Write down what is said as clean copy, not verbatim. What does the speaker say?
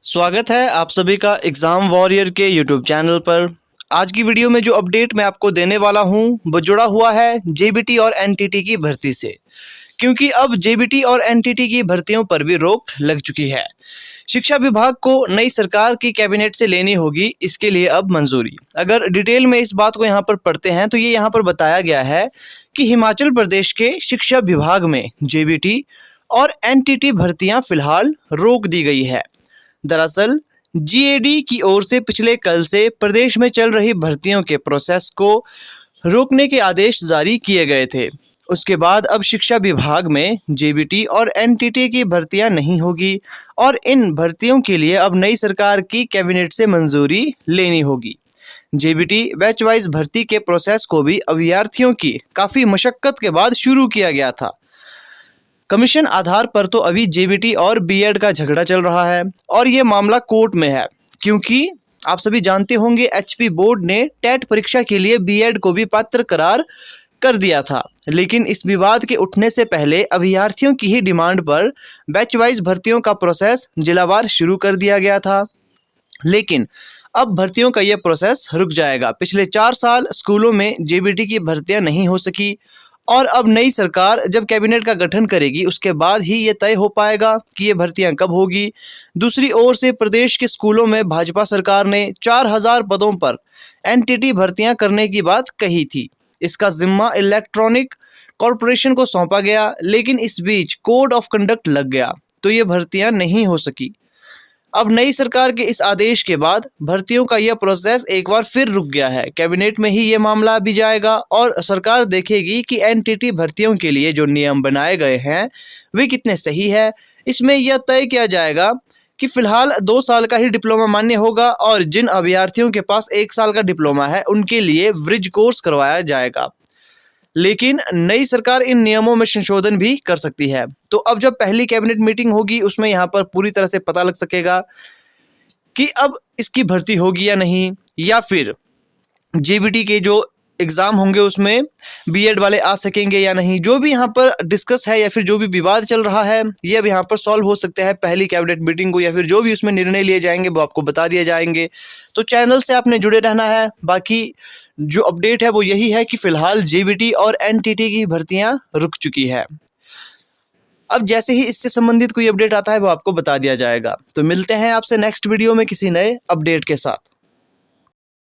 स्वागत है आप सभी का एग्ज़ाम वॉरियर के यूट्यूब चैनल पर। आज की वीडियो में जो अपडेट मैं आपको देने वाला हूं वो जुड़ा हुआ है जेबीटी और एनटीटी की भर्ती से, क्योंकि अब जेबीटी और एनटीटी की भर्तियों पर भी रोक लग चुकी है। शिक्षा विभाग को नई सरकार की कैबिनेट से लेनी होगी इसके लिए अब मंजूरी। अगर डिटेल में इस बात को यहाँ पर पढ़ते हैं तो ये यहाँ पर बताया गया है कि हिमाचल प्रदेश के शिक्षा विभाग में जेबीटी और एनटीटी भर्तियाँ फिलहाल रोक दी गई है। दरअसल जीएडी की ओर से पिछले कल से प्रदेश में चल रही भर्तियों के प्रोसेस को रोकने के आदेश जारी किए गए थे। उसके बाद अब शिक्षा विभाग में जेबीटी और एनटीटी की भर्तियां नहीं होगी और इन भर्तियों के लिए अब नई सरकार की कैबिनेट से मंजूरी लेनी होगी। जेबीटी बैच वाइज भर्ती के प्रोसेस को भी अभ्यर्थियों की काफ़ी मशक्कत के बाद शुरू किया गया था। कमीशन आधार पर तो अभी जेबीटी और बीएड का झगड़ा चल रहा है और ये मामला कोर्ट में है, क्योंकि आप सभी जानते होंगे एचपी बोर्ड ने टेट परीक्षा के लिए बीएड को भी पात्र करार कर दिया था। लेकिन इस विवाद के उठने से पहले अभ्यर्थियों की ही डिमांड पर बैच वाइज भर्तियों का प्रोसेस जिलावार शुरू कर दिया गया था। लेकिन अब भर्तियों का यह प्रोसेस रुक जाएगा। पिछले 4 साल स्कूलों में जेबीटी की भर्तियां नहीं हो सकी और अब नई सरकार जब कैबिनेट का गठन करेगी उसके बाद ही ये तय हो पाएगा कि ये भर्तियां कब होगी। दूसरी ओर से प्रदेश के स्कूलों में भाजपा सरकार ने 4000 पदों पर एनटीटी भर्तियां करने की बात कही थी। इसका जिम्मा इलेक्ट्रॉनिक कॉरपोरेशन को सौंपा गया, लेकिन इस बीच कोड ऑफ कंडक्ट लग गया तो ये भर्तियां नहीं हो सकी। अब नई सरकार के इस आदेश के बाद भर्तियों का यह प्रोसेस एक बार फिर रुक गया है। कैबिनेट में ही ये मामला भी जाएगा और सरकार देखेगी कि एनटीटी भर्तियों के लिए जो नियम बनाए गए हैं वे कितने सही है। इसमें यह तय किया जाएगा कि फिलहाल 2 साल का ही डिप्लोमा मान्य होगा और जिन अभ्यर्थियों के पास 1 साल का डिप्लोमा है उनके लिए ब्रिज कोर्स करवाया जाएगा। लेकिन नई सरकार इन नियमों में संशोधन भी कर सकती है। तो अब जब पहली कैबिनेट मीटिंग होगी उसमें यहाँ पर पूरी तरह से पता लग सकेगा कि अब इसकी भर्ती होगी या नहीं, या फिर जेबीटी के जो एग्ज़ाम होंगे उसमें बीएड वाले आ सकेंगे या नहीं। जो भी यहाँ पर डिस्कस है या फिर जो भी विवाद चल रहा है ये अब यहाँ पर सॉल्व हो सकता है पहली कैबिनेट मीटिंग को, या फिर जो भी उसमें निर्णय लिए जाएंगे वो आपको बता दिए जाएंगे। तो चैनल से आपने जुड़े रहना है। बाकी जो अपडेट है वो यही है कि फ़िलहाल जेबीटी और एनटीटी की भर्तियाँ रुक चुकी है। अब जैसे ही इससे संबंधित कोई अपडेट आता है वो आपको बता दिया जाएगा। तो मिलते हैं आपसे नेक्स्ट वीडियो में किसी नए अपडेट के साथ।